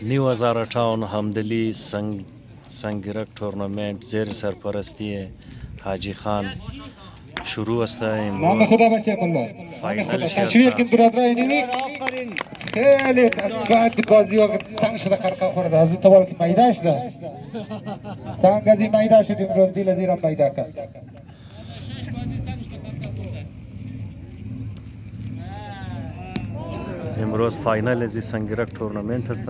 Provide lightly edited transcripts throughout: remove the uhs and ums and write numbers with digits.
نیو هزار ٹاون همدلی سنگرک تورنمنت زیر سرپرستی حاجی خان شروع است. نام امروز خدا بچه بلوار، نام خدا تشویق کن برادرای نیمی. خیلی بعد بازی ها تنگ شده خرقه خورده از این طوال که میده شده سنگ از این میده شد امروز دیل از ایران میده کرد. امروز فاینال از سنگرک تورنمنت است.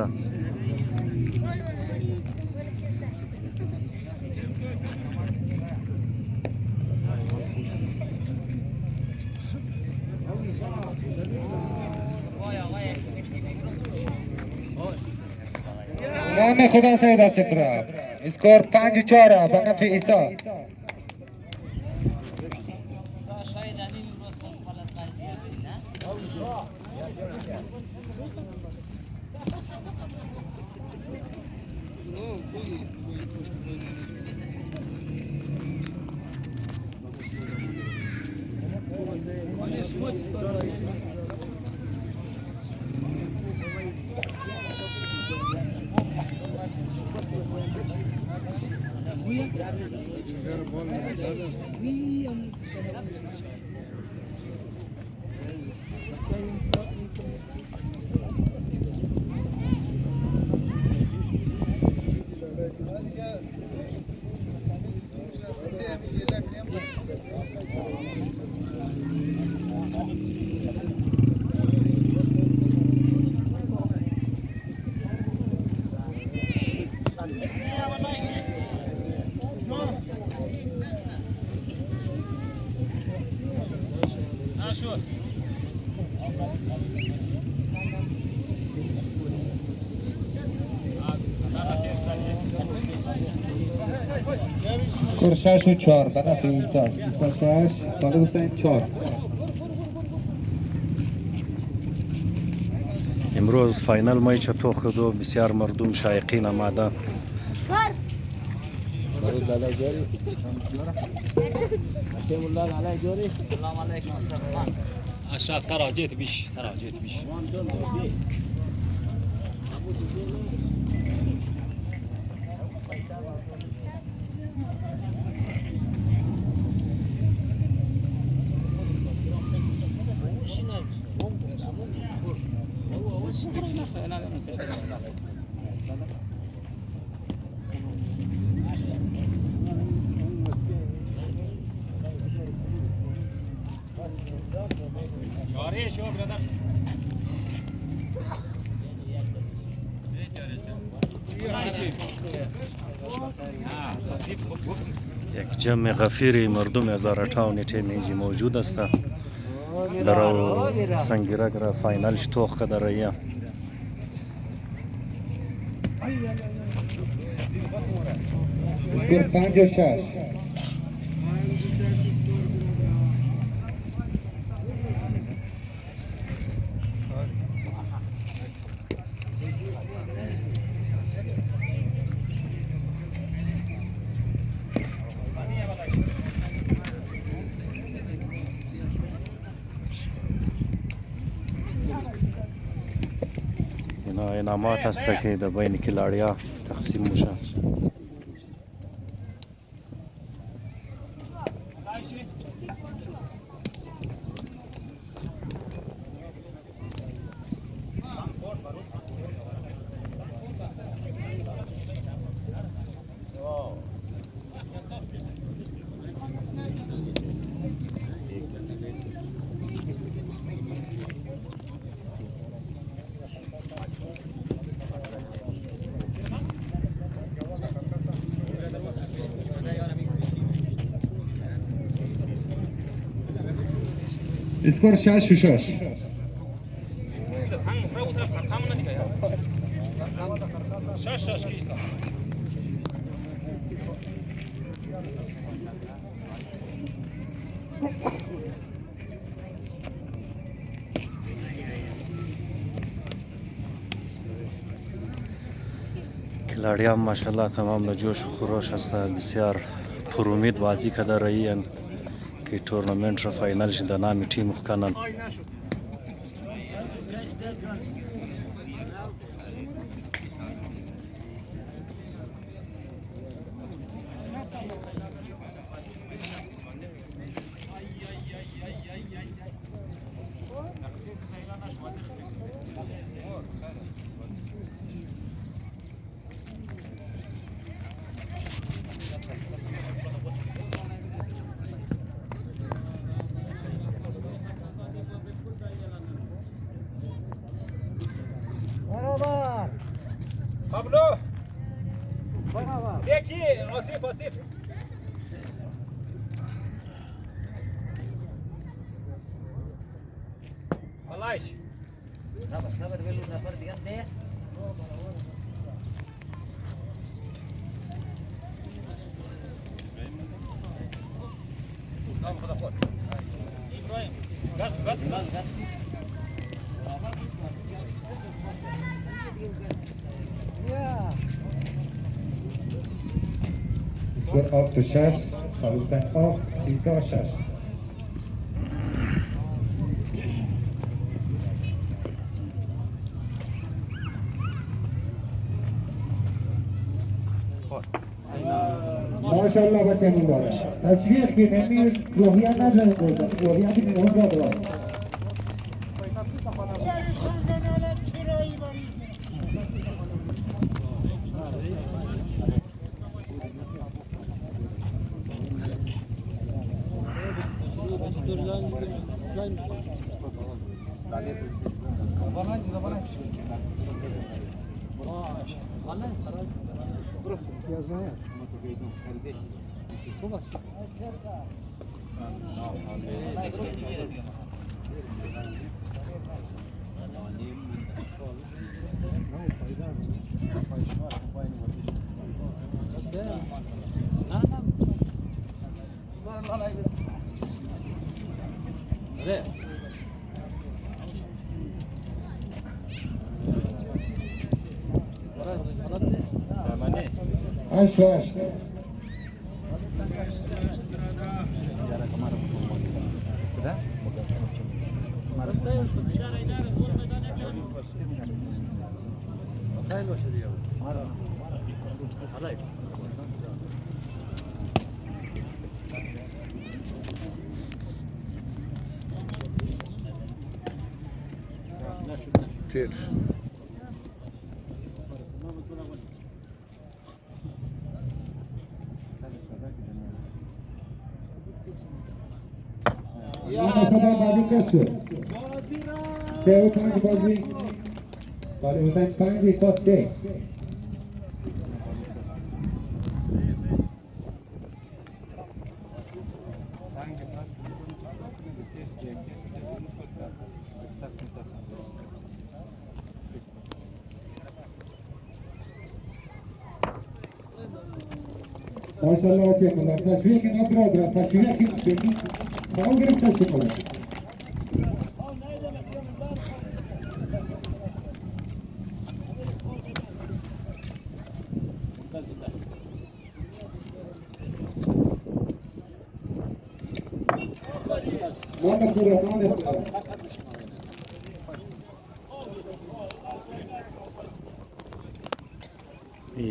نام خدا سیدا چکرا اسکور 5-4 به نفع ایسا. اسکور 6-4 به نفع ایسا. ایسا 6 طالب حسین 4. امروز فاینال مایچ توخ دو بسیار مردم شایقین آماده. اشرف سراجت بیش سراجت بیش یک جمع غفیر مردم هزار ٹاون تیمیزی موجود است. در سنگرک را فاینالش توخ در ریا. اسکور 5-6. اینا انعامات است که در بین کلاړیا تقسیم میشه. اسکور 6-6. کلاړیا ماشاءالله تمام در جوش و خروش هستند. بسیار پر امید بازی کرده رهیند که تورنمنت را فاینالش در نام تیم کنند. Pablo! Vem aqui, Osif, Osif! Falaste? Gaz, gaz, gaz. Skor af to 6, Paluten af, Isa 6. माशाअल्लाह बच्चे मुबारक तस्वीर की नमी लोहिया ना जाने लोहिया की नहीं होगा तो عاش كتير بازی کشه سه و پنج بازی ولی حسین 5 تا 3 ماشاءالله چه کنم تشویق نبرادرم تشویق بگی ما گرفته شکنم محمد الرحمن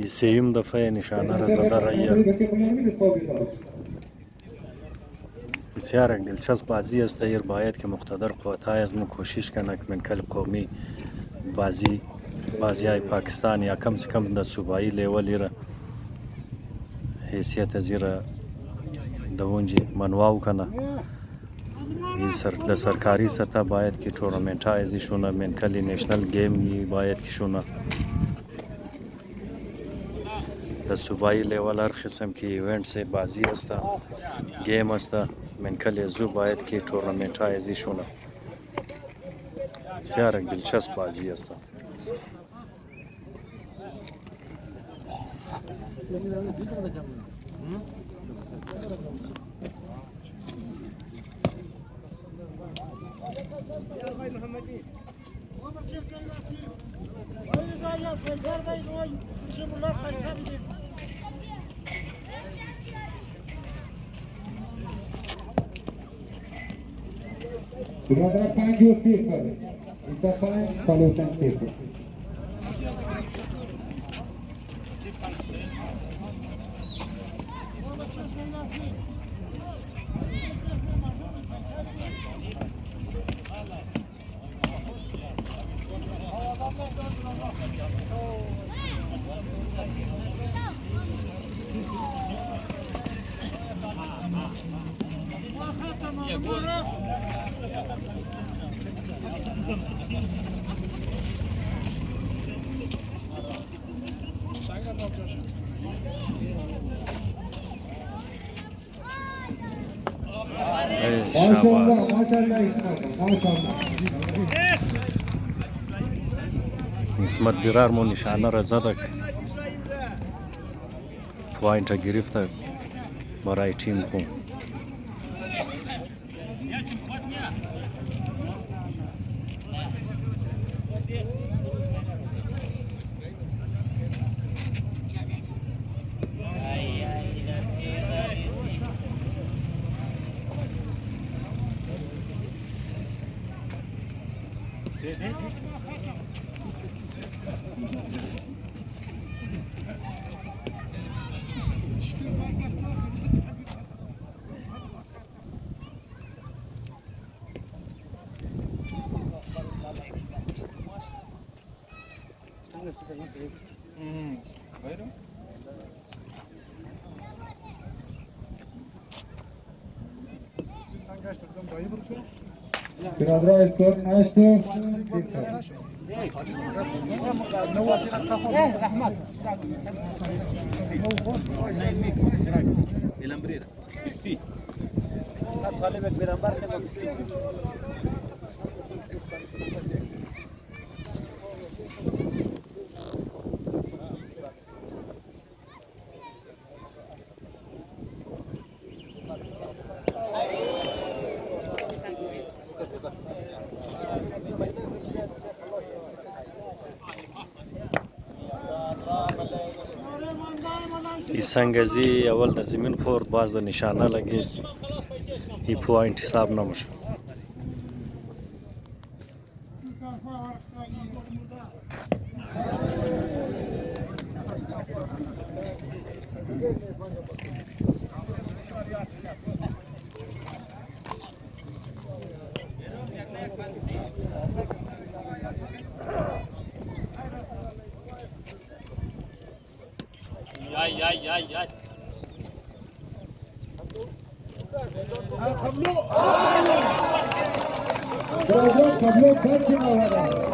سیم دفعه نشانه را زده رایه بسیار دلچسب بازی است. ایر باید که مقتدر قوت‌های از ما کوشش کنند که من کل قومی بازی های پاکستان یا کم سے کم در صوبایی لیولی را حیثیت از را دونجی منواو کنه. در سرکاری سطح باید که تورنمنت های ازی شونه من کلی نیشنل گیم باید که شونه در صوبایی لیول هر قسم که ایونت بازی است گیم است من کلی زو باید که تورنمنت های ازی شونه بسیار دلچسب بازی است. برادر 5 و 0 ایسا 5 پالوتن 0 شاباس ماشاءالله اسمت ماشاءالله. اسمت بیرارمون نشانه را زدک. پوینت گرفته برای تیم خون. برادرها اسکور 8 سنگزی اول در زمین خورد باز در نشانه لگید این پوینت حساب نمیشه. Ay. Pablo kaçın havada.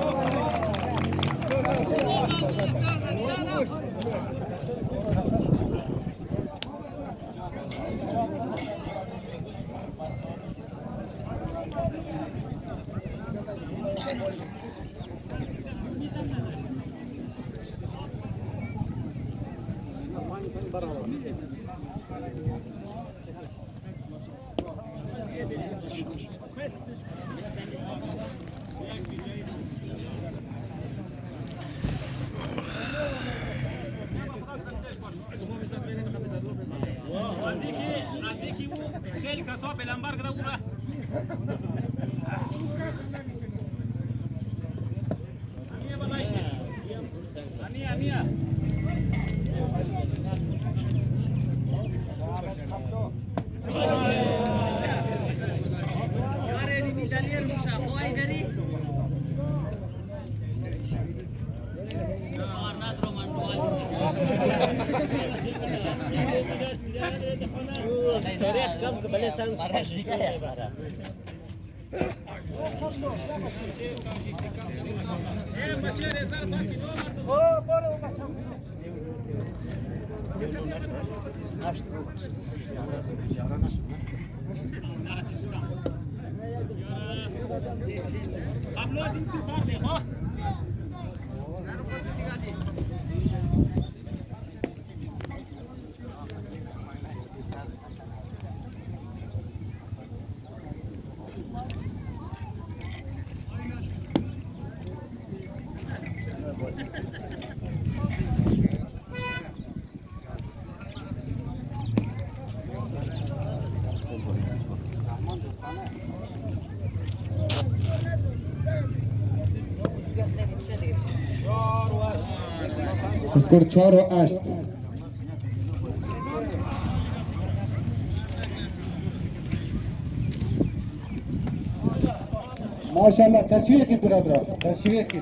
نزدیکی او خیلی کسا بلنبر کده او را امیه بلایشه امیه یاره نیمی دلیر موشا خواهی داری آرنات رومان دوال تاریخ کم که بله سنگ مرز دیگه ہے بارا بچه ریزار باکی دو برو بچه قبل از انتصار ده ها اسکور 4 و 8. ماشاءالله تشویقی برادر، تشویقی.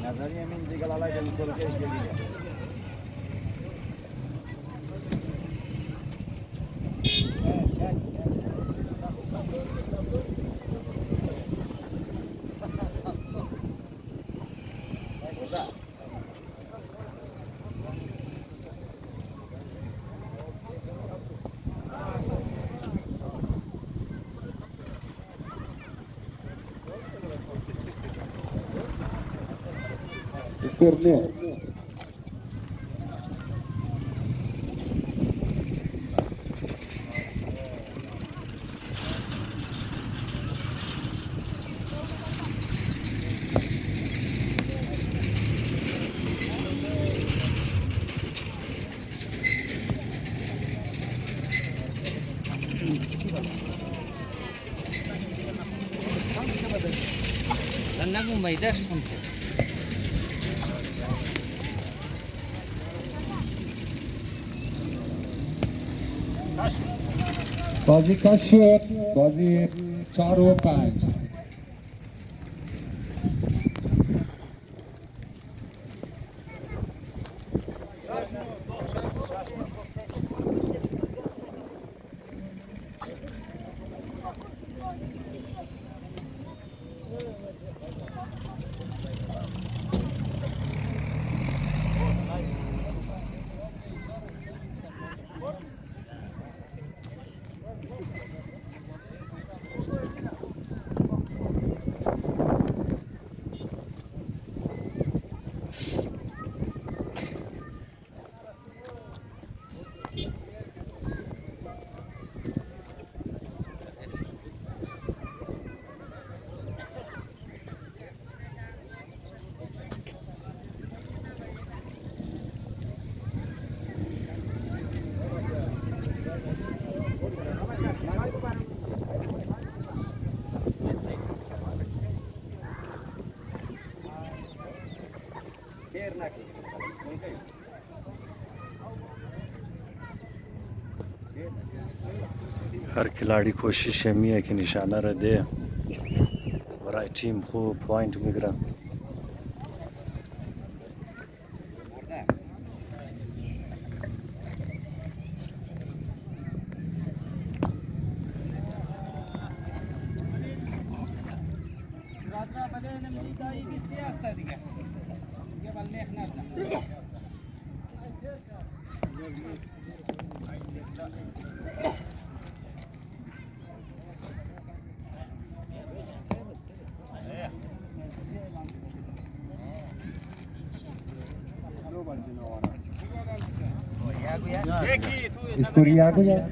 نظریه من دیگه لالا جلو کلکش گلیه. اسکور 9. Sen ne bulmayı dersin? بازی کش شد. بازی 4 و 5. हर खिलाड़ी कोशिश यही है कि निशाना रह दे برای تیم خوب پوینت میگیره. اسکور 1 و 1.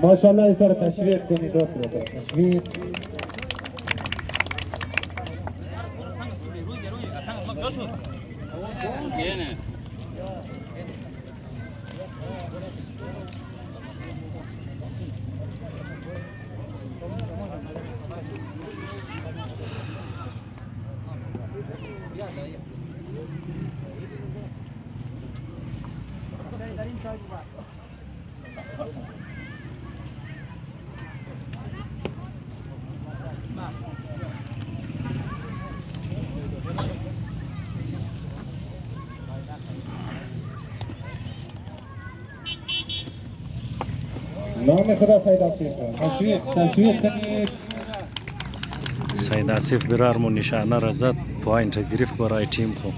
ماشاءالله از طرف تشویق کنید دکتر. تشویق. نام خدا سید آصف. تشویق کنید. سید آصف برارمون نشانه را زد، پوینت گرفت برای تیم خو.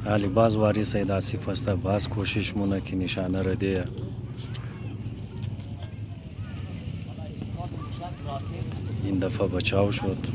حالی باز واری سید آصف است باز کوشش مونه که نشانه را دیه این دفعه بچاو شد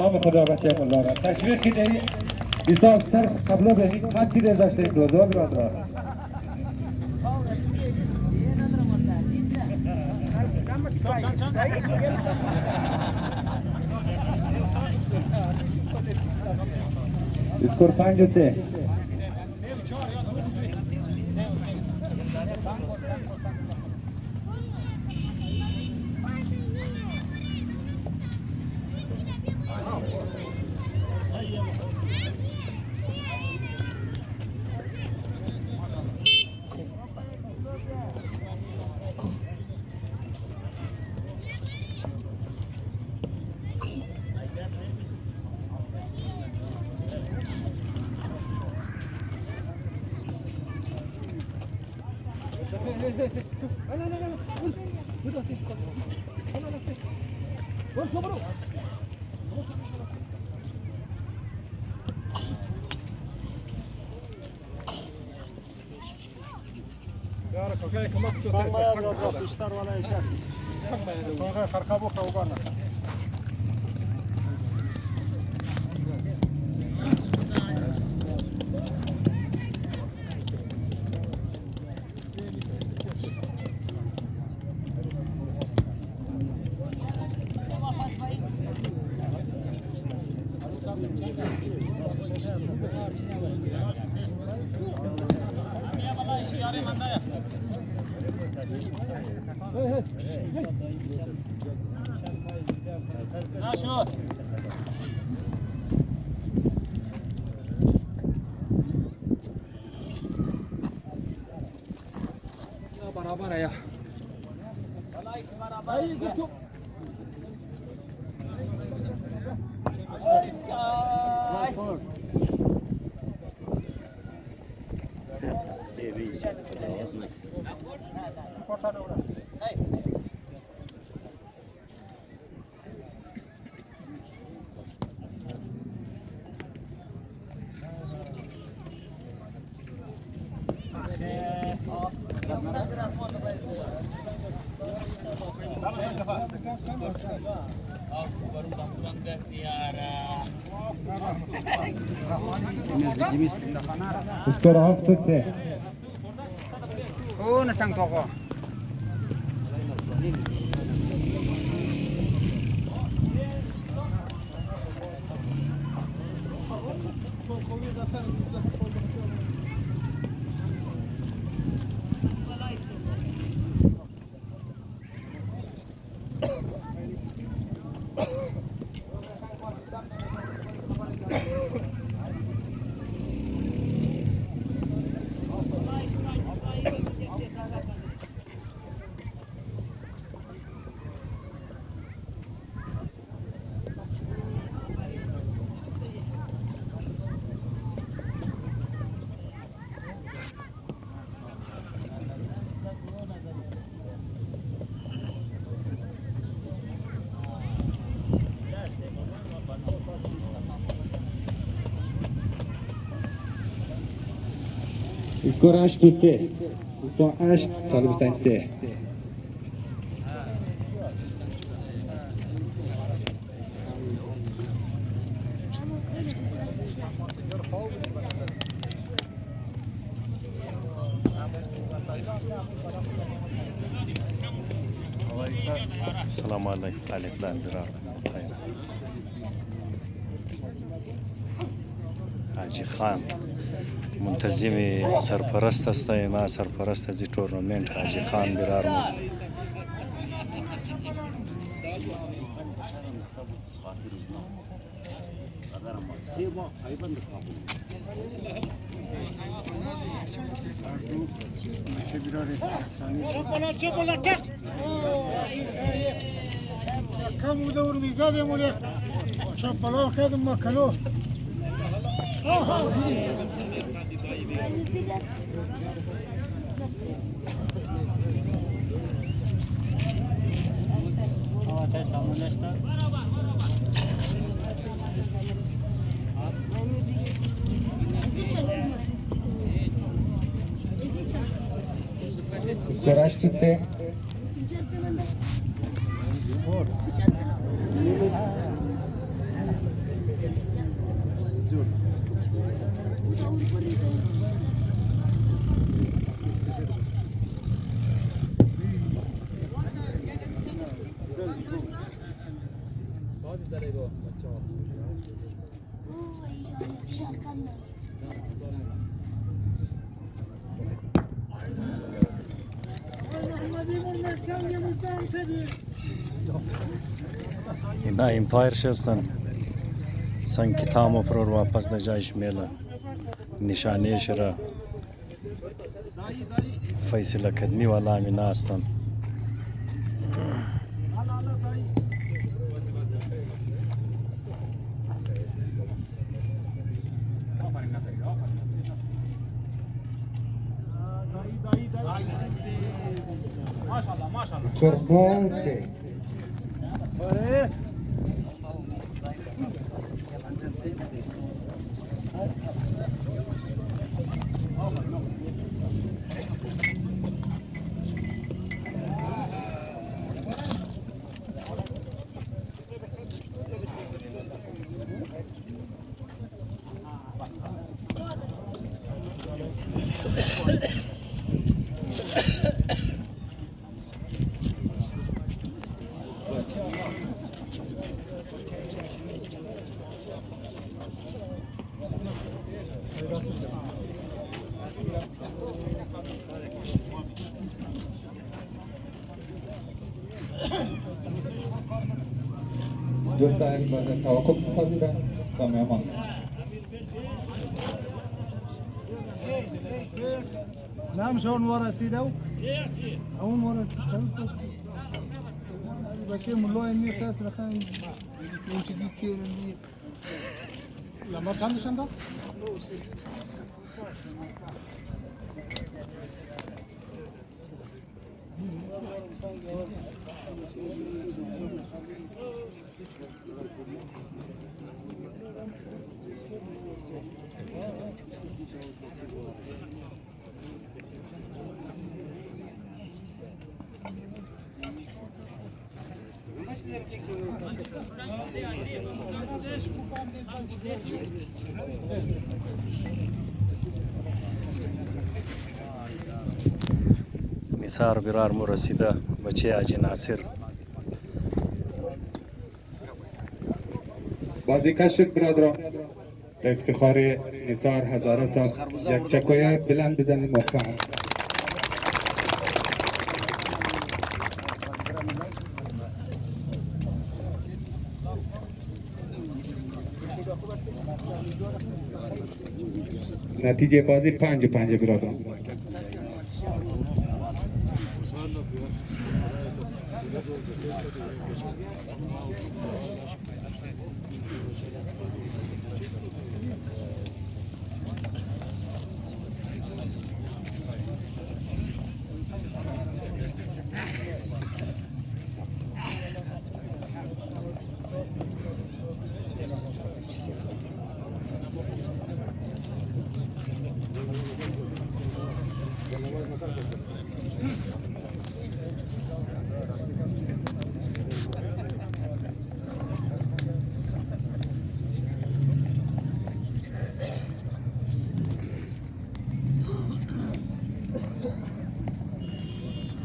نام خدا بچه ملا را تشویق که داری ایساز ترس قبلا به این خمچی رزاشته این روزا برادر اسکور 5-3 برابر है اسکور 7-3 Oh, nasang toko. اسکور 8-3 8 طالب حسین 3 Thank you. السلام علیکم برار حاجی خان منتظم سرپرست است اینا سرپرست از این تورنمنت حاجی خان برار كم ودور ميزان يا مولاي شوف الله كذا ما كلوه چراشته اینا امپایر شستن سنگ تامو فرور واپس در جایش میله نشانه شرا فیصله کردنی والا همی هستن Corponte. دوست از بعد توقف می‌پذیرم و مهمان نعم شلون ورا سيدو؟ اون ورا بكي ملو اني كاس رخان يمشي كثير اللي لا ما عندك انت؟ نثار برار مو رسیده بچه حاجی ناصر بازیکش برادران به افتخار نثار هزاره صاحب یک چکویه بلند بزنید محکم نتیجه بازی 5-5 برادران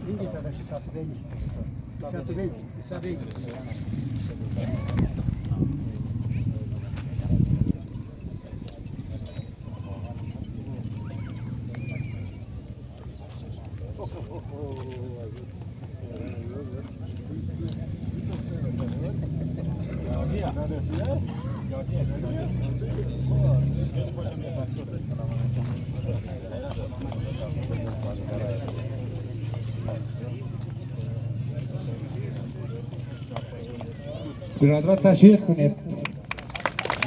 Quindi è stata 120. برادران تشویق کنید،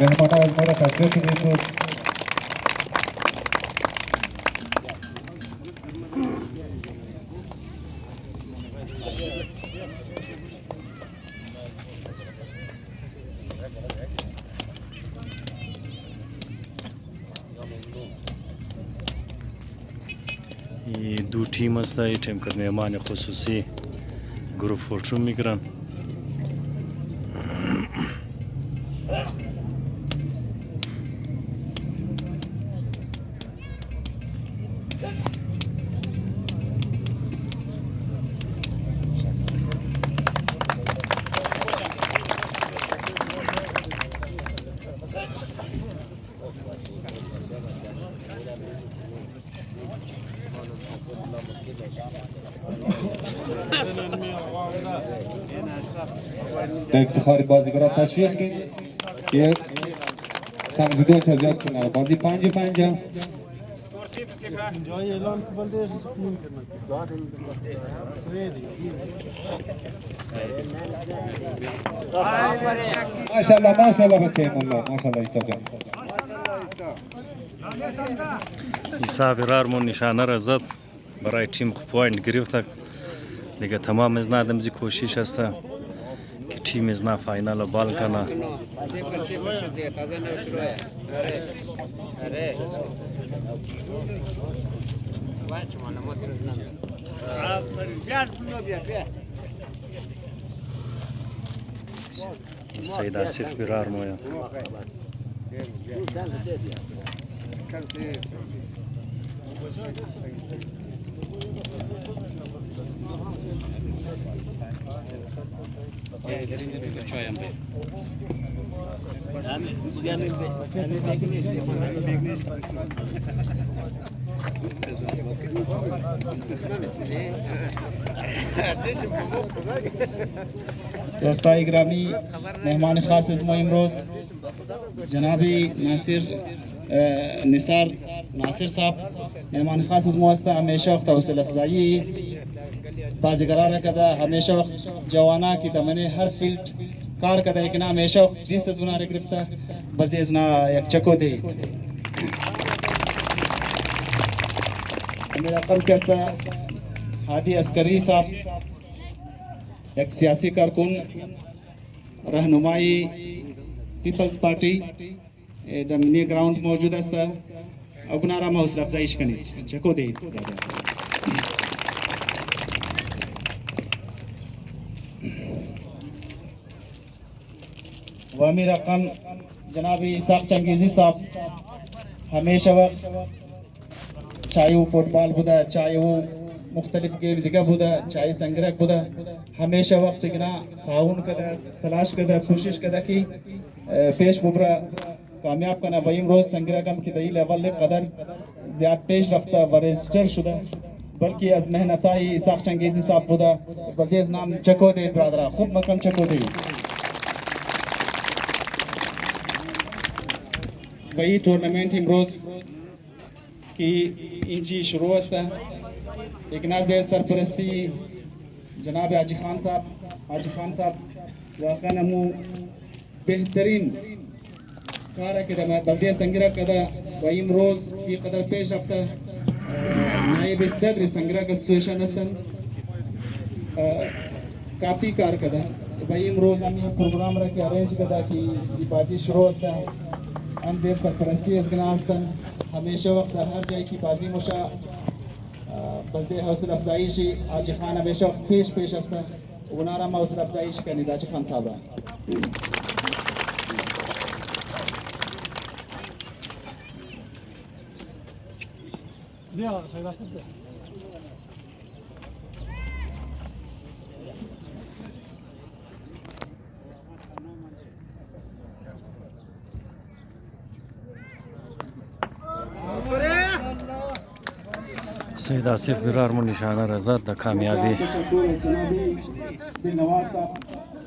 مهمانان از ما را تشویق کنید. این دو تیم است، این تیم که مهمان خصوصی گروه فورچون میگیرن. به افتخار بازیگران تشویق کنید که سمزدون تزیاد کنه. بازی 5-5 جای اعلان که بلده ماشاءالله ماشاءالله بچه مولا ماشاءالله ایسا جان ایسا برارمون نشانه را زد برای تیم پوینت گرفت. دیگه تمام از نادمزی کوشش است که تیم از نا فاینال بال کنه. سید آصف برار مویا دوستای گرامی، مهمان خاص از ما امروز جناب ناصر صاحب مهمان خاص از ما است. همیشه وقت حوصله افزایی بازیگران را کرده، همیشه وقت جوانا که دمنه هر فیلد کار کرده که نه همیشه وقت دیست از اونا را گرفته. بلده از نا یک چکو دی میرا رقم کسته هادی عسکری صاحب یک سیاسی کارکن رهنمای پیپلز پارتی دمنی گراوند موجود است. اونا را حوصله افزایش کنید، چکو دید. و امیر رقم جناب اسحاق چنگیزی صاحب همیشه وقت چاہے وہ فوٹبال بودا، چاہے وہ مختلف گیم دیگه بودا، چاہے سنگرک بودا، ہمیشہ وقت گنا تعاون کده، تلاش کده، کوشش کده که پیش ببره کامیاب کنه. و این روز سنگرک هم که در این لیول قدر زیاد پیش رفته و رجیستر شده، بلکه از مهنتای اسحاق چنگیزی صاحب بوده. بلکه از نام چکو دید برادرها، خوب مکم چکو دید. و این تورنمنت امروز که اینجی شروع است، یک نظر سرپرستی جناب حاجی خان صاحب واقعا نمو بهترین کار که در بلدیه سنگرک کرده و امروز که قدر پیش رفته. نایب صدر سنگرک اسوسییشن هستند، کافی کار کرده و امروز هم این پروگرام را که ارنج کرده که بازی شروع است. هم زیر سرپرستی از گناه هستند. همیشه وقت در هر جایی که بازی موشه بلده حوصله افزایشی حاجی خان همیشه وقت پیش است. اونا را حوصله افزایش کنید حاجی خان صاحب. بیا سیدا سید آصف برار مو نشانه رضا د کامیابی تشکر از جناب دلنواز صاحب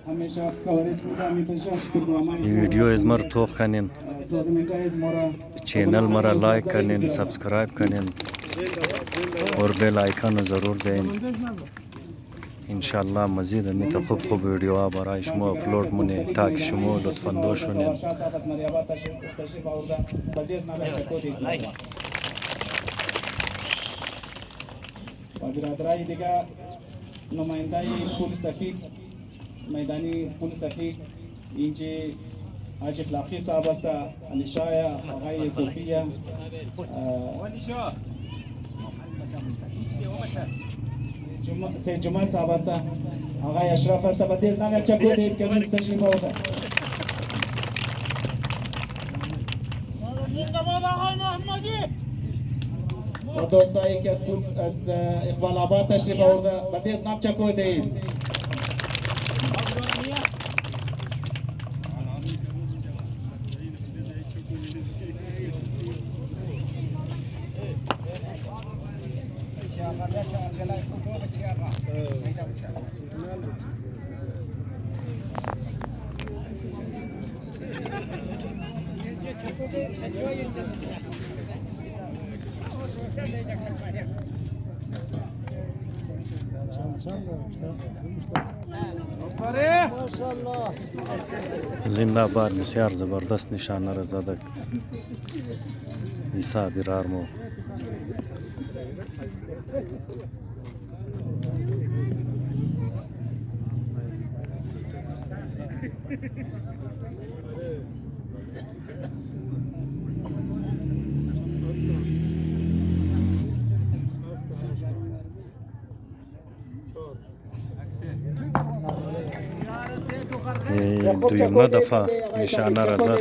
همیشه کاورش بوده همیشه برنامه این ویدیو از مر توق کنین تورنمنت از مورا چینل مرا لایک کنین سبسکرایب کنین और बेल आइकन ज़रूर दें इंशाल्लाह मज़ीद अमित खूब खूब वीडियो برای شما अपलोड मुने ताकि شما लुत्फ अंदोश होने و برادرای دیگه نماینده پول سفید میدانی پول سفید اینجا حاج اخلاقی صاحب است علی شاه آقای صوفیه سید جمعه صاحب است آقای اشرف است با تیز نام یک چکو دید که من تشریف آورده و دوستایی که از اقبال آباد تشریف آورده با تیز نام چکو دید जिंदाबाद बसियार ज़बरदस्त निशाना रज़ा द ईसा बिरार मो دویمه دفعه نشانه رضا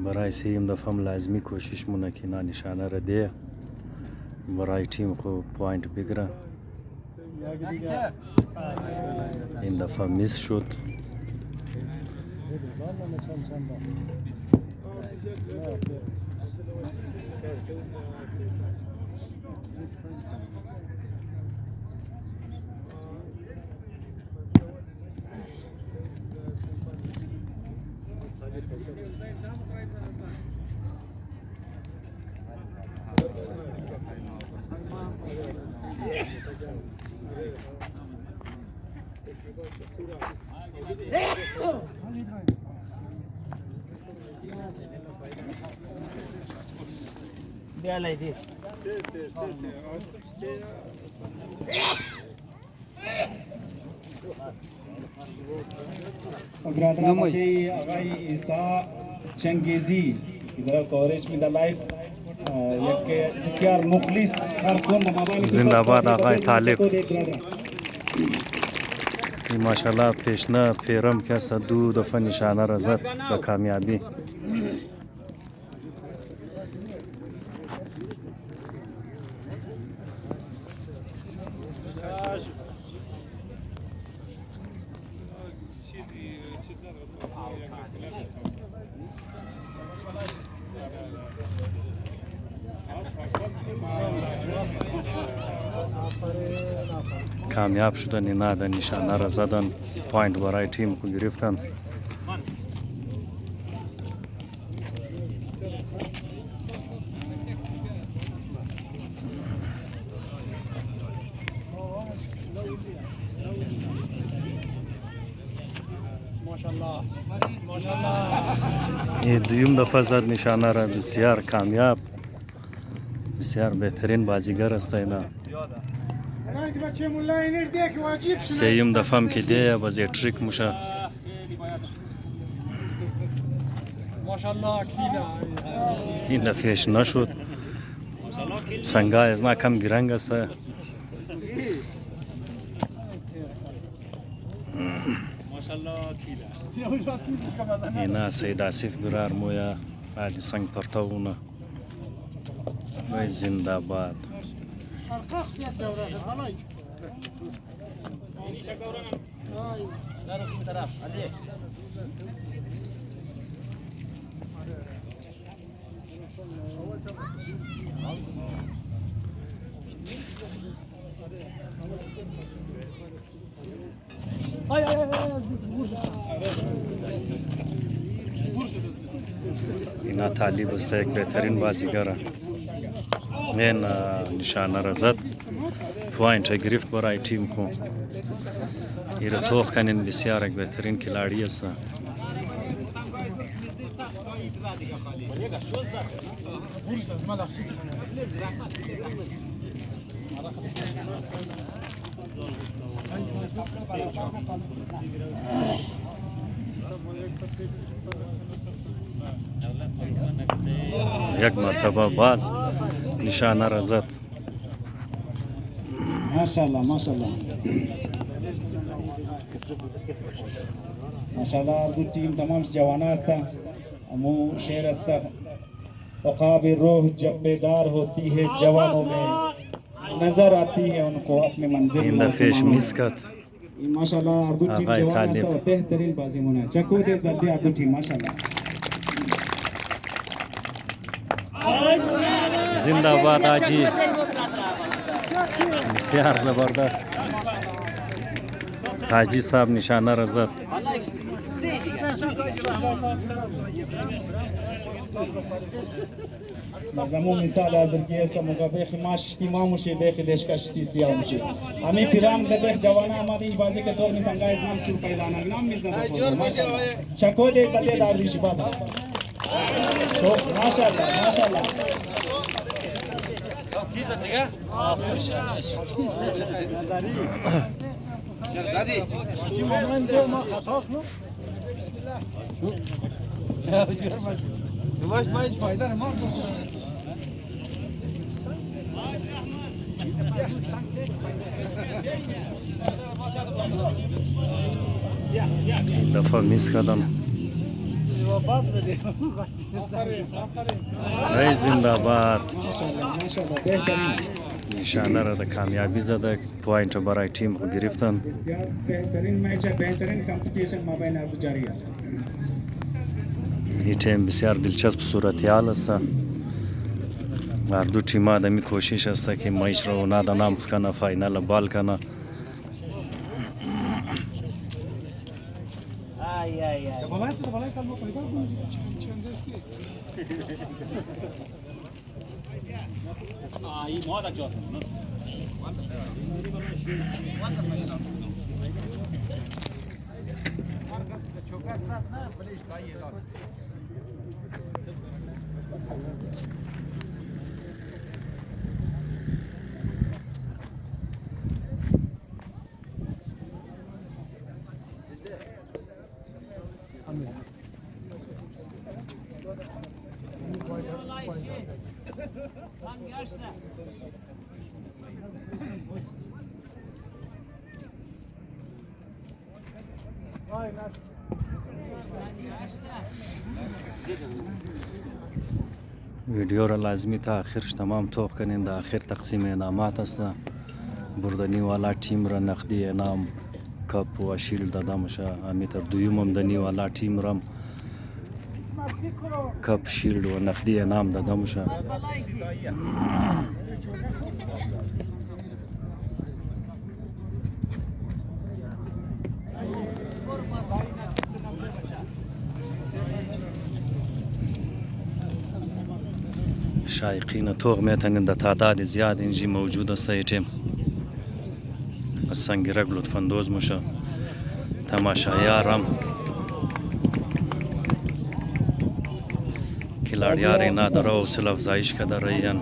برای سیم دفعه لازمی کوشش مونه که نا نشانه را ده برای تیم خو پوینت بگیره این دفعه میس شد برادران آقای عیسی چنگیزی در کاورج میده لایف یک بسیار مخلص کارکن موبایل زنده‌باد آقای طالب ماشاءالله پیشنه پیرم که است دو دفعه نشانه را زد به کامیابی کامیاب شدن اینا در نشانه را زدن پوینت برای تیم کو گرفتن این دویم دفعه زد نشانه را بسیار کامیاب بسیار بهترین بازیگر است اینا سیم دفعه هم که ده باز یک تریک موشه این دفعهش نشد سنگا از نا کم گرنگ است اینا سید آصف برار مویا علی سنگ پرتاونه وای زنده باد. اینا طالب است، یک بهترین بازیگر. این نشانه را زد، پوینت گرفت برای تیم خو. ایره توخ کنین بسیار یک بهترین کلاڑی است. یک مرتبه باز نشانه را زد. ماشاءالله ماشاءالله ماشاءالله دو टीम तमाम जवाना हस्ता हमू शेर हस्ता औकाब रूह जब बेदार होती है जवानों में नजर आती है उनको अपने मंजिल این دفعهش میس کرد. माशाल्लाह दो टीम آقای जवाना طالب. हस्ता बेहतरीन बाजी मुना चको दे जल्दी दो टीम माशाल्लाह زنده باد حاجی. بسیار زبردست. حاجی صاحب نشانه را زد. زمو مثال حاضر کی است موقع به خماش اجتماع مشه به خدش کا شتی سیاه مشه امی پیرام ده به جوانا آماده ای بازی کے دور میں سنگا اسلام سور پیدا نہ نام مزنا چکو دے کدے دار دی شفا تو ماشاءاللہ ماشاءاللہ Yavaş bayış fayda ne mal این دفعه میس کردم. ای زنده باد. ماشاءاللہ ماشاءاللہ بہترین نشانه را ده کامیابی زده. پوینت برای تیم خو گرفتن. بسیار بهترین میچ ہے بهترین کمپٹیشن مابین اردو جاری ہے این تیم بسیار دلچسب صورتحال است. هر دو تیم‌ها دمی کوشش است که میچ را اونا نام کنه، فاینال بال کنه. Balay kalma fayda mı? iyi moda Johnson. ویدیو را لازمی تا آخرش تمام توپ کنین. در آخر تقسیم انعامات است. بردنی والا تیم را نقدی انعام کپ و شیلد داده میشه. امیتر دویم هم دنی والا تیم را کپ شیلد و نقدی انعام داده میشه. شایقین توغ میتونن در تعداد زیاد اینجا موجود است. ای تیم از سنگرک لطف اندوز میشه. تماشایارم کلاڑیار اینا در حوصله افزایش کرده رایان.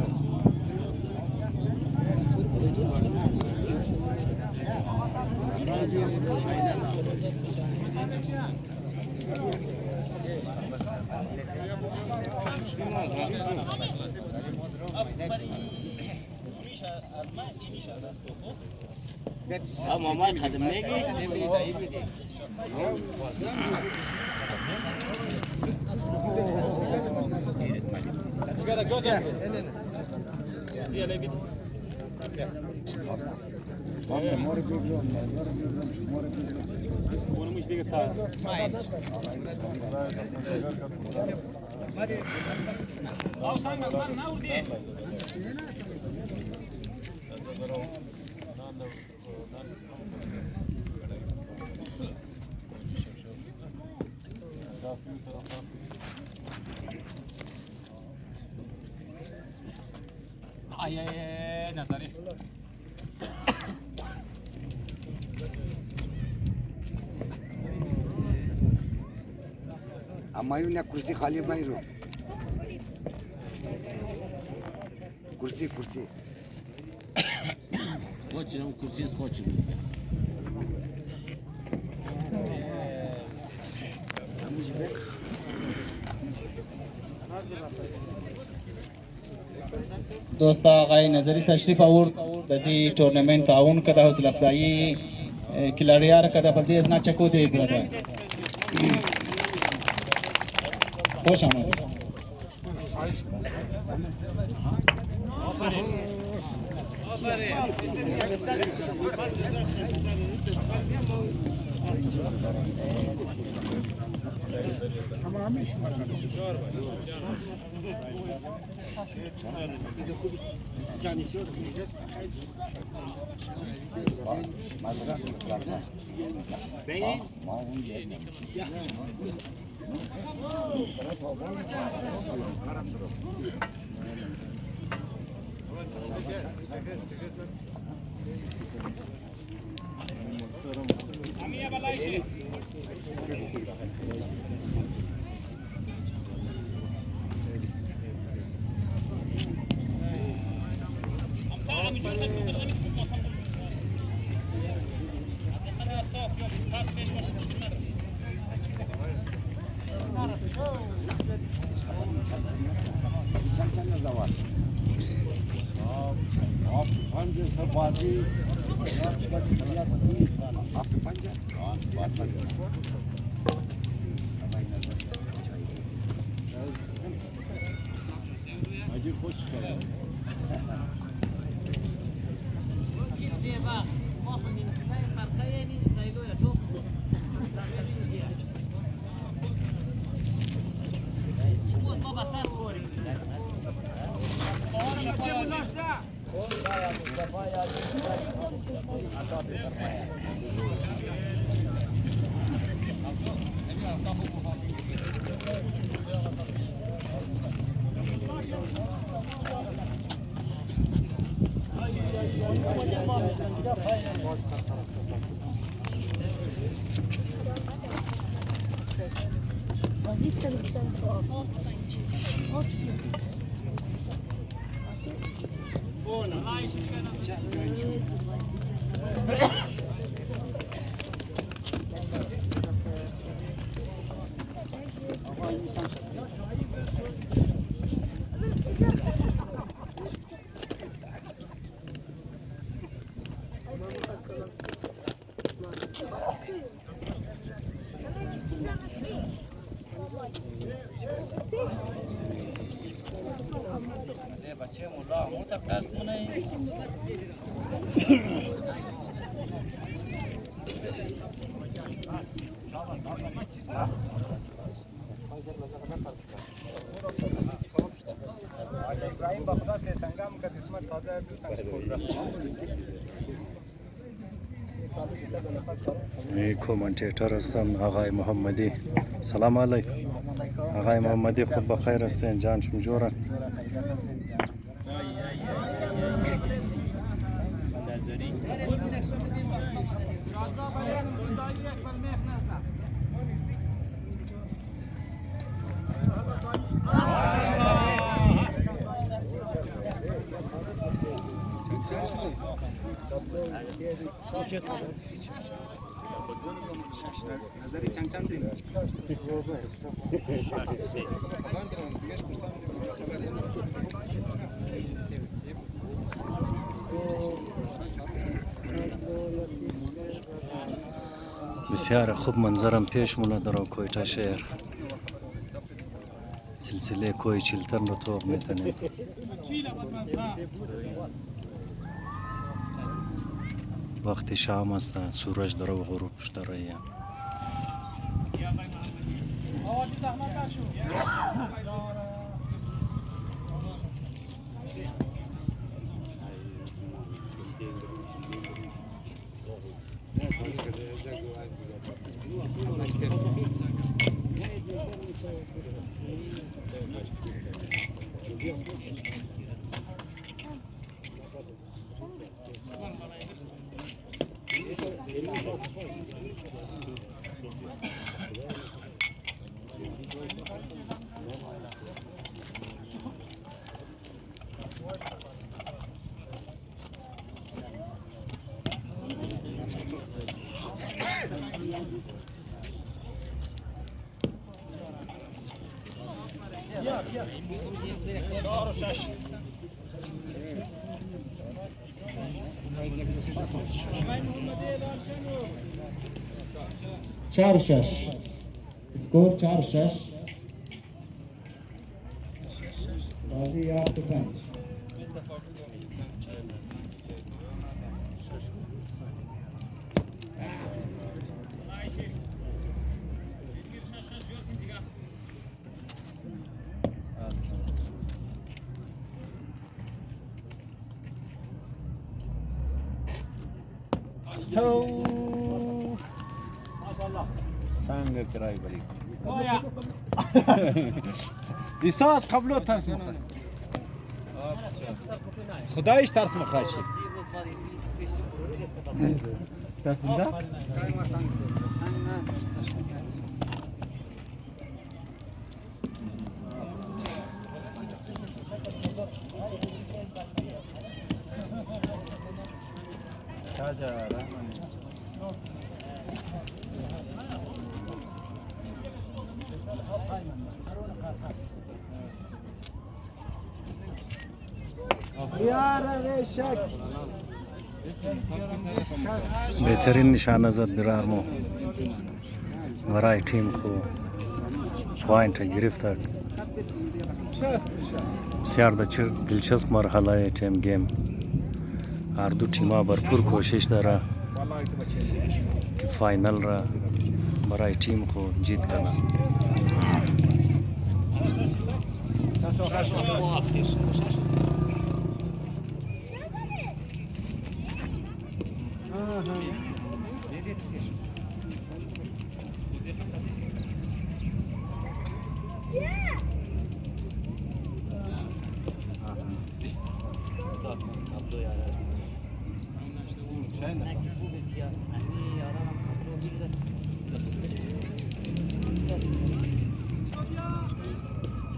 مامان خدم نگی Johnson. نظری اما یون یک کرسی خالی بایرو کرسی Хочем курсист, хочем. دوستا آقای نظری تشریف آورد دزی تورنمنت تعاون کده حوصله افزایی کلاریار کده بلدی از نچکو دی برده خوش آمد چند زوار پنج سربازی کسی خیلی بود هفت پنجه اگه خوش شد ابراهیم با خدا سه سنگم که قسمت تازه دو سنگ کومنتیتر هستم آقای محمدی. سلام علیکم آقای محمدی، خوب بخیر هستین؟ جان شما جوره؟ بسیار خوب منظرم پیش مونه در کویتا شهر. سلسله کوی چیلتن رو توق میتنیم. وقتی شام است سورج داره و غروبش داره یا چهار شش اسکور 4-6 بازی 7-5 سنگ کرای بری ایساس قبلو ترس مخرج خدایش ترس مخرج شد ترسنده؟ بهترین نشانه زد برارمو برای تیم خو پوینت گرفت. بسیار دلچسب مرحله تیم گیم. هر دو تیم‌ها भरपूर کوشش داره که فاینال را برای تیم خو جیت کنه.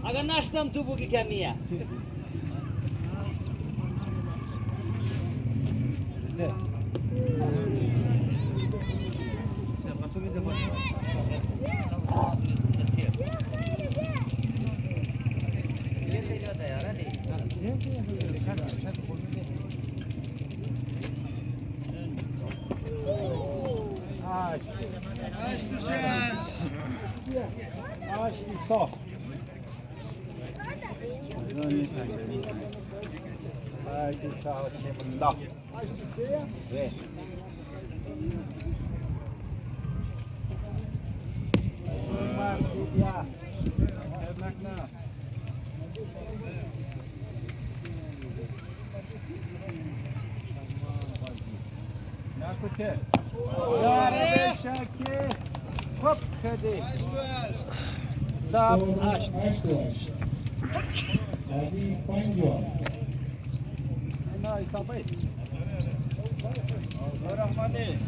اگر نشتم تو بگی کمیه خب خدی ساب 8 بازی 5 اینا حسابی رحمانی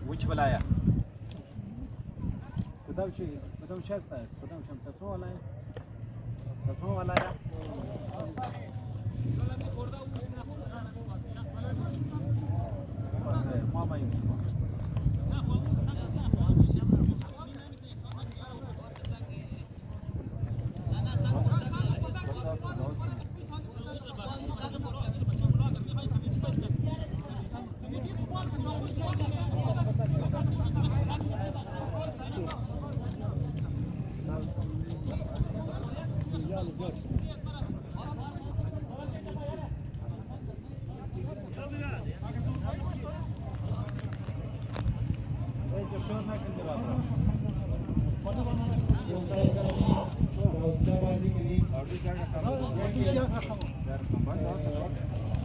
وش بلايا؟ قدام شيء قدام شيء صاير قدام شيء تسمع ولا يا ما ينفع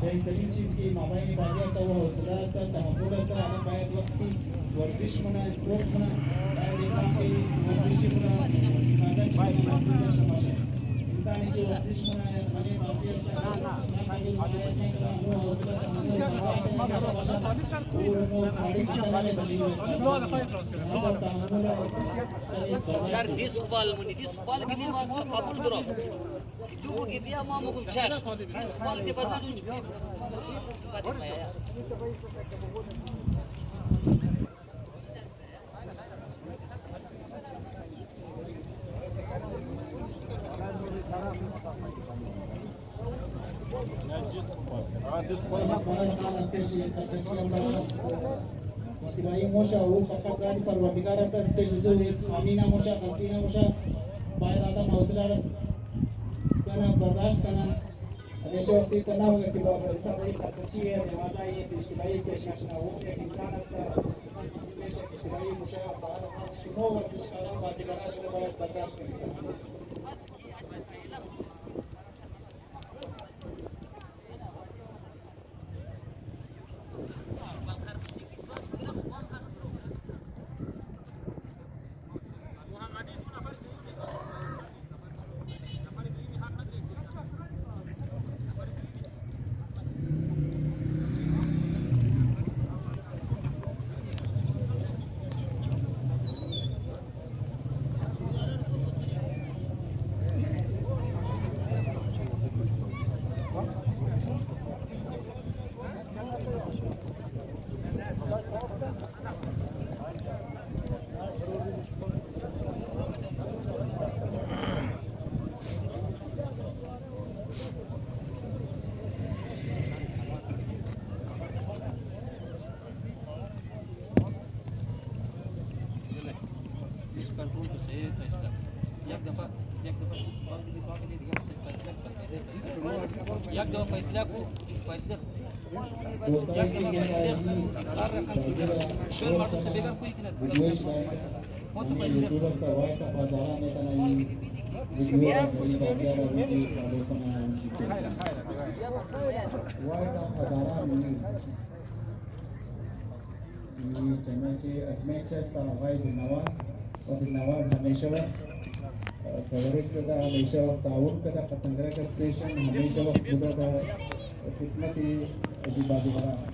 बेहतरीन चीज़ की माबाइनी बाजी आता वो हौसला आता तहम्मुल आता हमें बायद वक्त की वर्जिश मना स्पोर्ट मना बायद इंसान की वर्जिश मना खाना चाहिए माफिया शमाशे इंसान की वर्जिश मना है मने माफिया ना की बायद नहीं करा वो हौसला چهار دیس خبال منی دیس خبال بینی ما قبول درام تو گیبیا ما مگم چهار دیس خبال دی بدون اشتباهی موشا او فقط ذاتی پروردگار است پیشزو آمینا موشا غلطینا موشا باید آدم حوصله کنه برداشت کنه همیشه وقتی تنها ہوگا کہ بابا ایسا بڑی سرکشی ہے لہذا یہ اشتباهی پیشکش نہ ہو ایک انسان است پیشک اشتباهی موشا باید شما ورزشکاران بازیگران شما باید برداشت کنید कंट्रोल तो सही फैसला एक दफ़ा एक दफ़ा फैसला को फैसला एक दफ़ा फैसले इकरार रखा शोर मारते थे बेगर कोई किना बहुत तो नवाज हमेशा कवरेज कदा हमेशा ताउन कदा संग्रह का स्टेशन हमेशा खुदा का खिदमत ही अजीब बाजी बना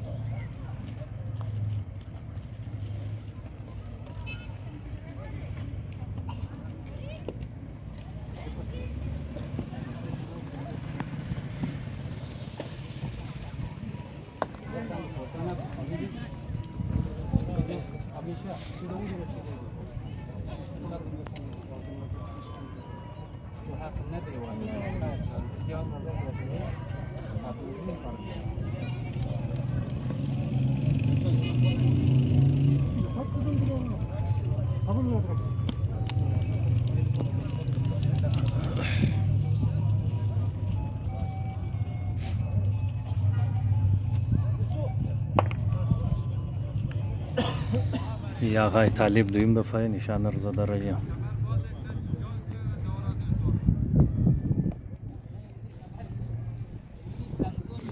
یا آقای طالب دویم دفعه نشان رضا رایه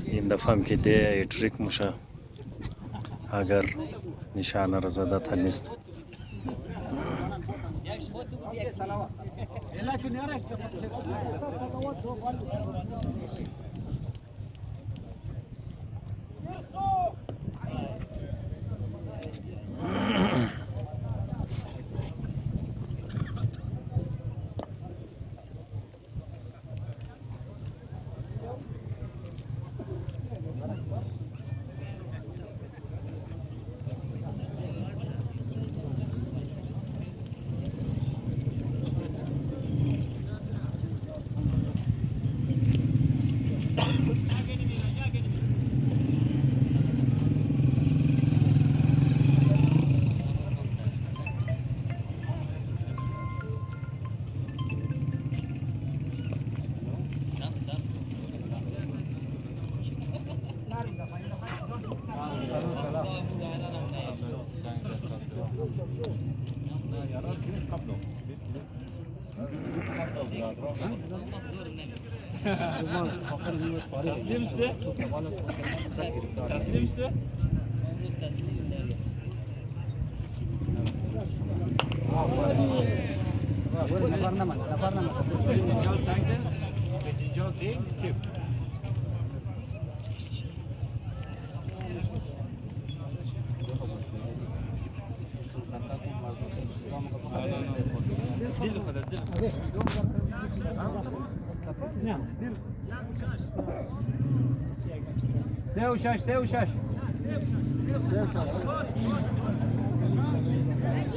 این دفعه هم که ده اتریک موشه اگر نشان رضا تا نیست تسلیم işte. Teslim işte. Sevuşaş, sevuşaş.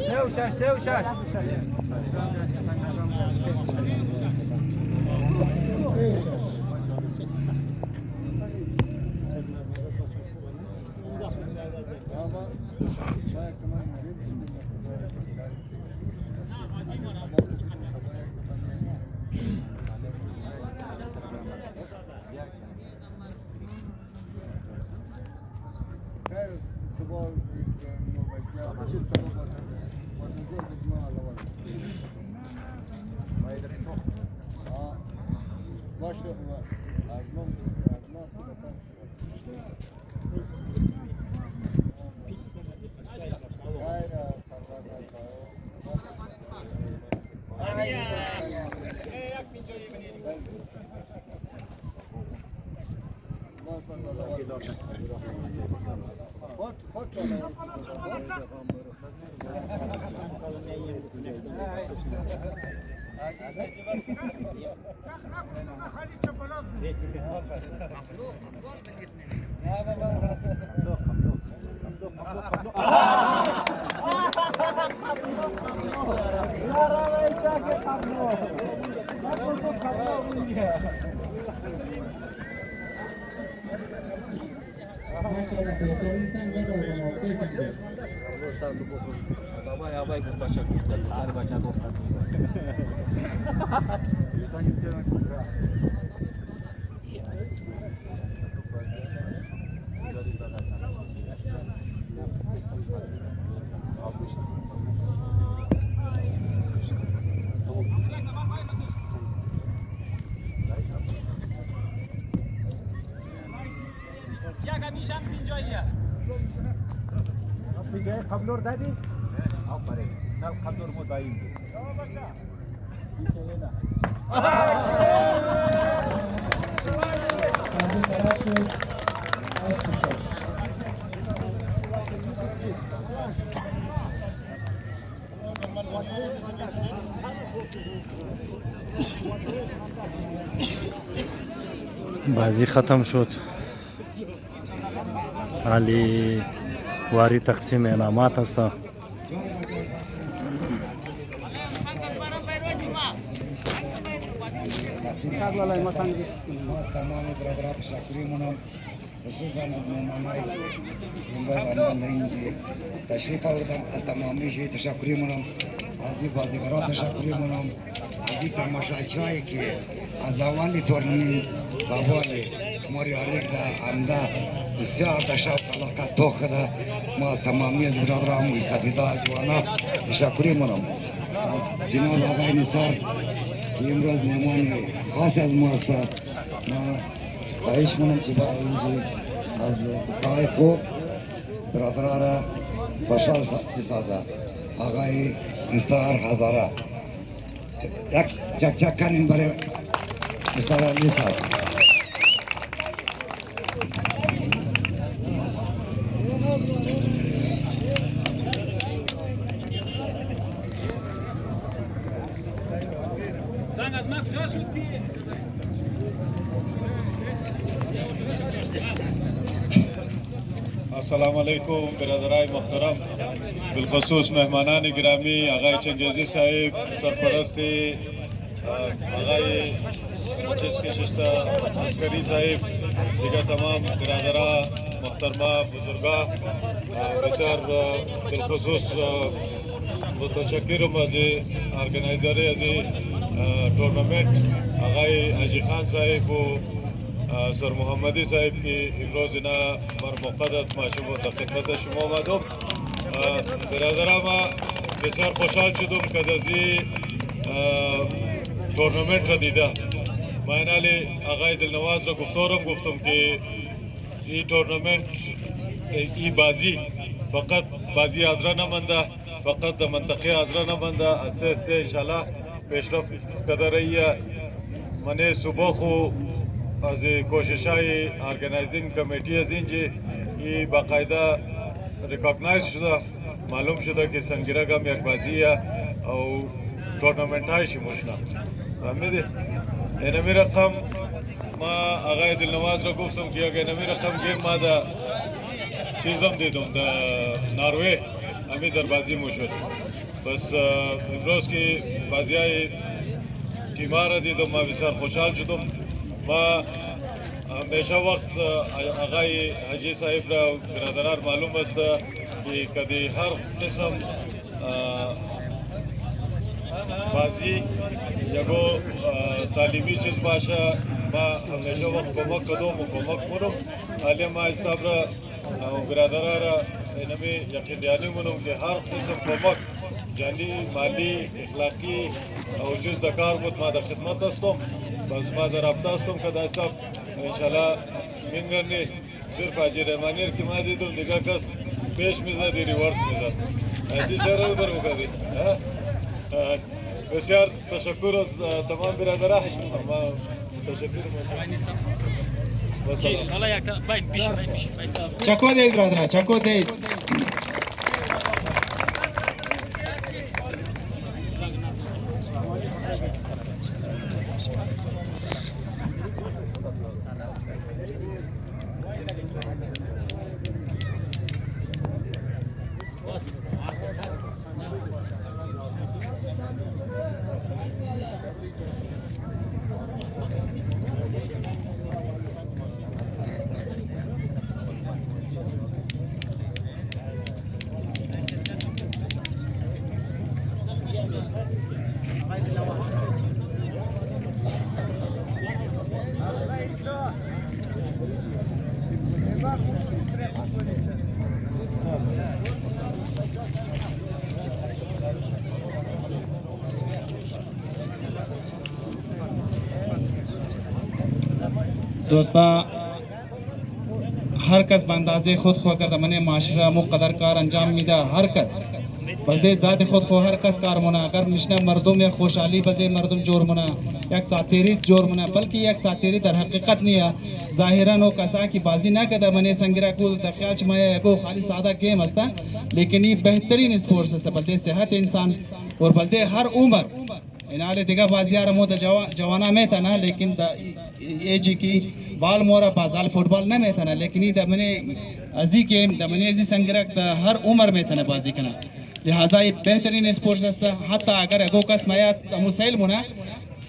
Sevuşaş, sevuşaş. سر تو بخور بابا یا بای گفت بچه گفتن سر بچه گفتن یک همیشه اینجاییه دیگه قبلور دادی؟ آفرین نه قبلور مدایم بازی ختم شد. حالی واری تقسیم انعامات است. تمام برادران تشکری منم خصوصا از مهمانای زنده اینجا تشریف آوردم. از تمامیش تشکری منم، از این بازیگران تشکری منم، از این تماشاچیایی که از اول تورنمنت تا حال ماری آریک عمده بسیار شوق علاقه توخ ده. ما از تمامی از برادران و سپیدا جوانا تشکری منم. از جناب آقای نثار که امروز مهمان خاص از ما است، ما خواهش منم که با اینجا از گفتهای خوب برادران را خوشحال بسازد. آقای نثار هزاره یک چک کنین برای نثار علی صاحب. سنگ از من کجا شد دی؟ السلام علیکم برادرای محترم، بالخصوص مهمانان گرامی، آقای چنگیزی صاحب، سرپرست آقای چشکششتا عسکری صاحب، دیگر تمام برادران محترمه بزرگا، بسیار بالخصوص متشکرم از ارگنایزر از تورنمنت آقای حاجی خان صاحب و سر محمدی صاحب که امروز اینا بر موقعت ما شما در خدمت شما آمدم. برادران ما بسیار خوشحال شدم که از این تورنمنت را دیده. ما اینالی آقای دلنواز را گفتم که این تورنمنت این بازی فقط بازی ازرا نمانده، فقط در منطقه ازرا نمانده، استه انشالله پیشرفت کده رایه. من صبح خو از کوشش‌های ارگنایزینگ کمیتی از اینجا این باقاعده ریکگنایز شده، معلوم شده که سنگیرک هم یک بازیه او تورنمنت هایش مشنه فهمیدی؟ اینمی رقم ما آقای دلنواز را گفتم که اگر اینمی رقم گیم ما در چیزم دیدم در نروژ همی در بازی موشد. بس امروز که بازی های تیما را دیدم ما بسیار خوشحال شدم. ما همیشه وقت آقای حاجی صاحب را برادران معلوم است که کدی هر قسم بازی یکو تعلیمی چیز باشه ما همیشه وقت کمک کدوم و کمک کنم. حالی ما حساب را برادران را اینمی یقینیانی منم که هر قسم کمک جانی، مالی، اخلاقی او چیز دکار بود ما در خدمت هستم. بس ما در رابطه هستم که در حساب انشالله مینگرنی صرف حاجی رحمانی که ما دیدم دیگه کس پیش میزد ریورس میزد. حاجی چرا در بکدی؟ بسیار تشکر از تمام برادران. ما تشکر حالا یک باید میشه چکو دید برادران، چکو دید. دوستا هر کس به اندازه خود خو کرده من معاشره مقدر کار انجام میده هر کس بلده ذات خود خو هر کس کار مونه اگر میشنه مردم یک خوشحالی بلده مردم جور مونه یک ساتیری جور مونه بلکه یک ساتیری در حقیقت نیه ظاهرا و کسا کی بازی نکده من سنگرا کو د خیال چ ما یکو خالی ساده گیم است لیکن یہ بهترین سپورتس است بلده صحت انسان اور بلده هر عمر ایناله دیگه بازیار مو د جوانا میتنه لیکن د ایجی کی بال مورا بازال فوتبال نمیتنه لیکن د منه ازی گیم د منه ازی سنگرا د هر عمر میتنه بازی کنه لہذا یہ بہترین سپورٹس است حتی اگر اگو کس میات مسائل مونه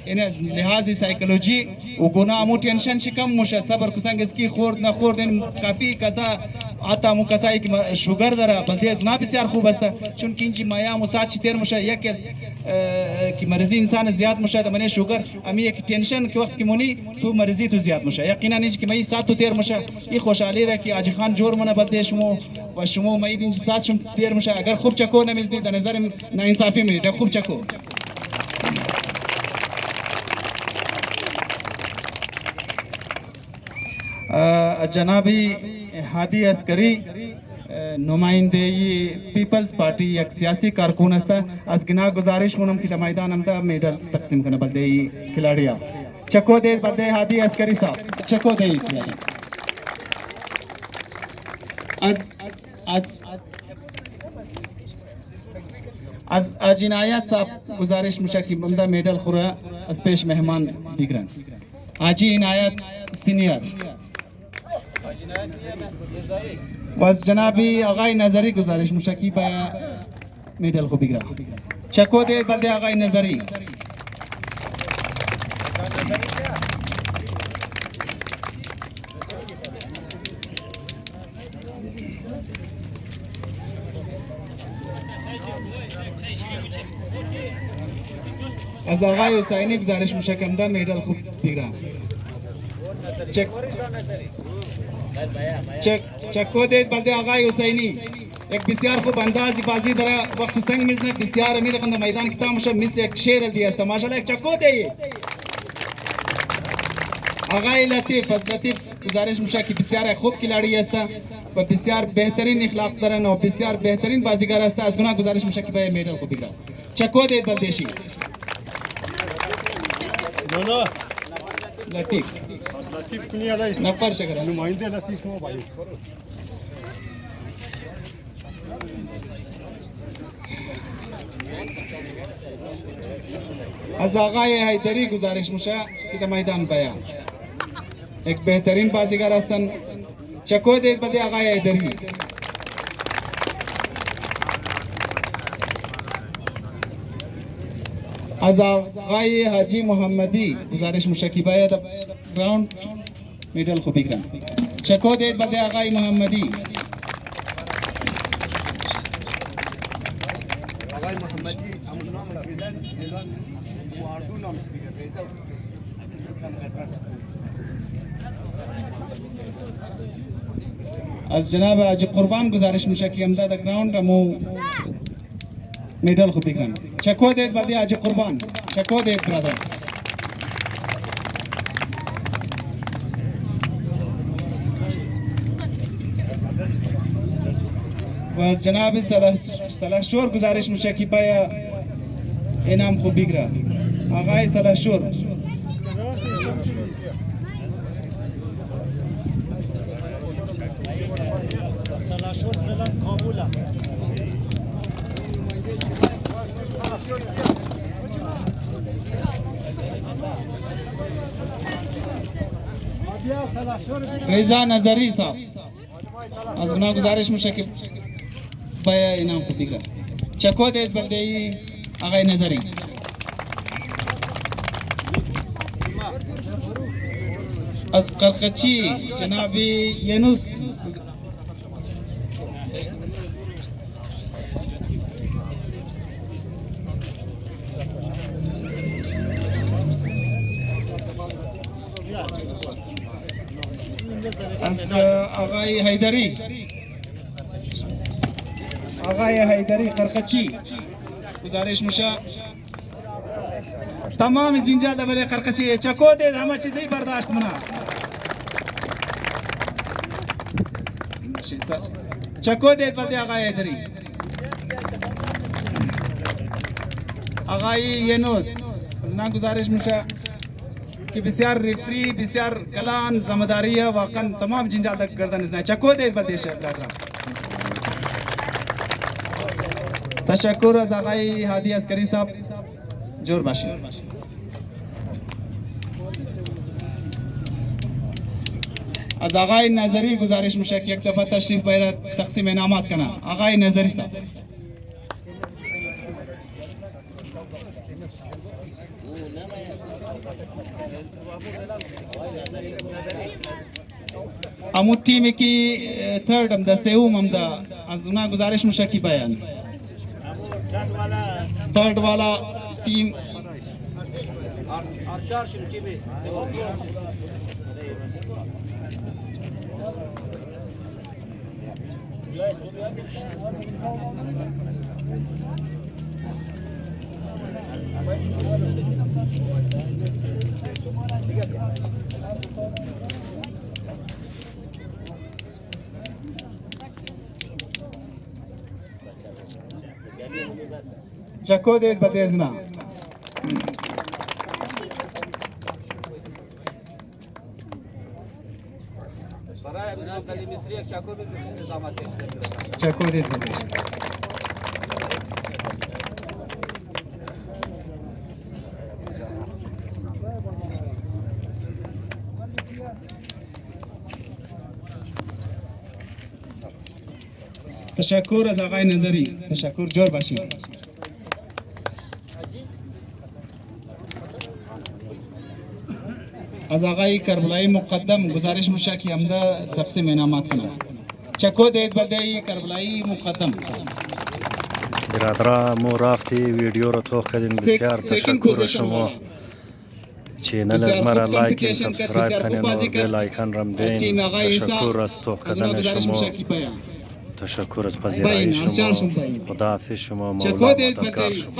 این از لحاظ سایکولوژی و گناه مو ٹینشن شکم مشه صبر کسانگ اس کی خورد نخورد این کافی کسا حتی مو کسایی که شوگر داره بلده از نا بسیار خوب است چون که اینجی مایا مساعد چتر مشه یک از که مرضی انسان زیاد مشه دمنه شوگر امی یک ٹینشن که وقت که مونی تو مرضی تو زیاد مشه یقینا اینجی که مایی ساعت تو تیر مشه این خوشحالی را که آجی خان جور منه بلده شما و شما مایی اینجی ساعت شما تیر مشه اگر خوب چکو نمیزنید در نظر ناانصافی میرید خوب چکو جنابی هادی عسکری نمائندگی پیپلز پارटी یک سیاسی کارکون است از گناه گزارش مونم که در میدان هم دا میدل تقسیم کنه بلده کھلاڑیا چکو دے بلده هادی عسکری صاحب چکو دے کھلاڑی از جنایت صاحب گزارش میشه که بنده میدل خوره از پیش مهمان بگیرن آجی عنایت سینیر و از جنابی آقای نظری گزارش میشه که با میدل خو بگیرن چکو دید بلده آقای نظری از آقای حسینی گزارش میشه که امدا میدل خوب بگیرن چکو دید بلده آقای حسینی یک بسیار خوب اندازی بازی داره وقت سنگ میزنه بسیار امیر قند میدان کتاب میشه مثل یک شیر دی است ماشاءالله یک چکو دی آقای لطیف از لطیف گزارش میشه که بسیار خوب کلاڑی است و بسیار بهترین اخلاق دارن و بسیار بهترین بازیگر است از گناه گزارش میشه که به میدل خوب بگیره چکو دید بلدشی نو لطیف لطیف کنی علی نفر شکر نماینده لطیف مو بھائی از آقای حیدری گزارش میشه که در میدان بیان یک بهترین بازیگر هستن چکو دید بده آقای حیدری از آقای حاجی محمدی گزارش میشه که باید گراوند میدل خوب بگیرن چکو دید بده آقای محمدی از جناب حاجی قربان گزارش میشه که امداد گراوند مو میدل خوب بگیرن چکو دید بده حاجی قربان چکو دید برادر و از جناب سلحشور گزارش میشه که پای انعام خوب بگیره آقای سلحشور سلاشور فعلا کابل رضا نظری صاحب از گناه گزارش میشه که باید انعام خوب بگیره چکو دید بلده آقای نظری از قرقچی جناب ینوس از آقای حیدری قرقچی گزارش میشه تمام جنجال برای قرقچی چکو دید همه چیزی برداشت منه باشه سر چکو دید بده آقای ایدری آقای ینوس از من گزارش میشه که بسیار ریفری بسیار کلان زمداریه واقعا تمام جنجال در گردن ازنه چکو دید بده شه برادران تشکر از آقای هادی عسکری صاحب جور باشید از آقای نظری گزارش میشه که یک دفعه تشریف بیارد تقسیم انعامات کنه آقای نظری صاحب امو تیمی کی تھرڈ هم ده سوم هم ده از اونا گزارش میشه کی بیان थर्ड वाला टीम چکو دید بدیزنا چکو دید بدیزنا تشکر از آقای نظری تشکر جور باشید از آقای کربلایی مقدم گزارش میشه که همدا تقسیم انعامات کنه چکو دید بلده کربلایی مقدم برادران مو رافتی ویدیو رو توخ کردین بسیار تشکر شما چینل از مرا لایک سابسکرایب کنین و بیل آیکن رم دین تشکر از توخ کردن شما تشکر از پذیرایی شما خدا حافظ شما مولا مددگار شما